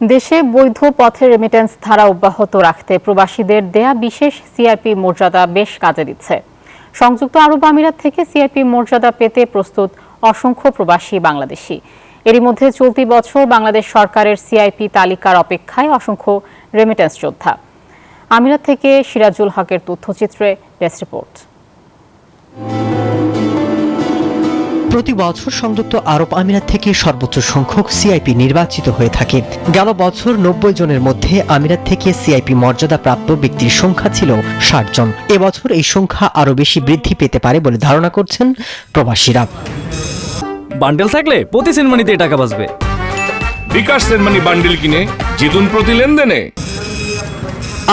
দেশে বৈধ পথে রেমিটেন্স ধারা অব্যাহত রাখতে প্রবাসীদের দেয়া বিশেষ সিআইপি মর্যাদা বেশ কাজে দিচ্ছে। সংযুক্ত আরব আমিরাত থেকে সিআইপি মর্যাদা পেতে প্রস্তুত অসংখ্য প্রবাসী বাংলাদেশি। এরই মধ্যে চলতি বছর বাংলাদেশ সরকারের সিআইপি তালিকার অপেক্ষায় অসংখ্য রেমিটেন্স যোদ্ধা। আমিরাত থেকে সিরাজুল হকের তথ্যচিত্রে ডেস্ক রিপোর্ট। প্রতি বছর সংযুক্ত আরব আমিরাত থেকে সর্বোচ্চ সংখ্যক সিআইপি নির্বাচিত হয়ে থাকে। গেল বছর 90 জনের মধ্যে আমিরাত থেকে সিআইপি মর্যাদা প্রাপ্ত ব্যক্তির সংখ্যা ছিল 60 জন। এবছর এই সংখ্যা আরো বেশি বৃদ্ধি পেতে পারে বলে ধারণা করছেন প্রবাসীরা। বান্ডেল থাকলে প্রতি সেনমানিতে টাকা বাঁচবে। বিকাশ সেনমানি বান্ডেল কিনে জিতুন প্রতি লেনদেনে।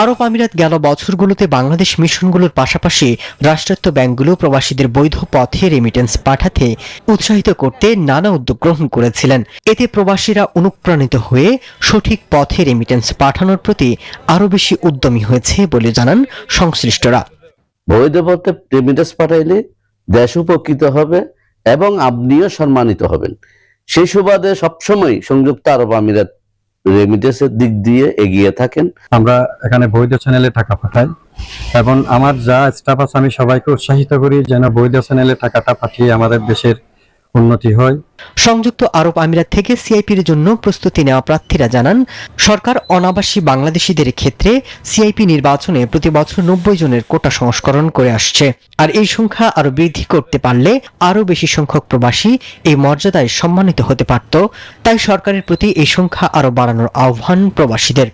আরব আমিরাত গেল বছরগুলোতে বাংলাদেশ মিশনগুলোর পাশাপাশি রাষ্ট্রায়ত্ত ব্যাংকগুলো প্রবাসীদের বৈধ পথে রেমিটেন্স পাঠাতে উৎসাহিত করতে নানা উদ্যোগ গ্রহণ করেছিলেন। এতে প্রবাসীরা অনুপ্রাণিত হয়ে সঠিক পথে রেমিটেন্স পাঠানোর প্রতি আরো বেশি উদ্যমী হয়েছে বলে জানান সংশ্লিষ্টরা। বৈধ পথে রেমিটেন্স পাঠাইলে দেশ উপকৃত হবে এবং আপনিও সম্মানিত হবেন। সেই সুবাদে সবসময় সংযুক্ত আরব আমিরাত রেমিটেন্সের দিক দিয়ে এগিয়ে থাকেন। আমরা এখানে বৈধ চ্যানেলে টাকা পাঠাই এবং আমার যা স্টাফ আছে আমি সবাইকে উৎসাহিত করি যেন বৈধ চ্যানেলে টাকাটা পাঠিয়ে আমাদের দেশের উন্নতি হয়। সংযুক্ত আরব আমিরাত থেকে সিআইপির জন্য প্রস্তুতি নেওয়া প্রার্থীরা জানান, সরকার অনাবাসী বাংলাদেশিদের ক্ষেত্রে সিআইপি নির্বাচনে প্রতি বছর 90 জনের কোটা সংস্করণ করে আসছে। আর এই সংখ্যা আরো বৃদ্ধি করতে পারলে আরো বেশি সংখ্যক প্রবাসী এই মর্যাদায় সম্মানিত হতে পারত। তাই সরকারের প্রতি এই সংখ্যা আরো বাড়ানোর আহ্বান প্রবাসীদের।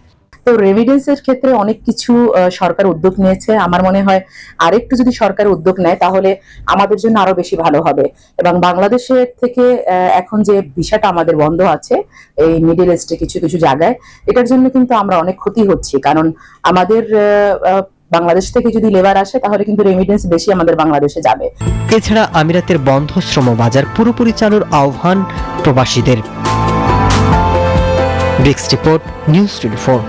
তো রেমিটেন্সের ক্ষেত্রে অনেক কিছু সরকার উদ্যোগ নিয়েছে। আমার মনে হয় আরেকটু যদি সরকার উদ্যোগ নেয় তাহলে আমাদের জন্য আরো বেশি ভালো হবে। এবং বাংলাদেশের থেকে এখন যে ভিসাটা আমাদের বন্ধ আছে এই মিডল ইস্টে কিছু কিছু জায়গায়, এটার জন্য কিন্তু আমরা অনেক ক্ষতি হচ্ছি। কারণ আমাদের বাংলাদেশ থেকে যদি লেবার আসে তাহলে কিন্তু রেমিটেন্স বেশি আমাদের বাংলাদেশে যাবে। এছাড়া আমিরাতের বন্ধ শ্রম বাজার পুরোপুরি চালুর আহ্বান প্রবাসীদের। Desk report, news 24।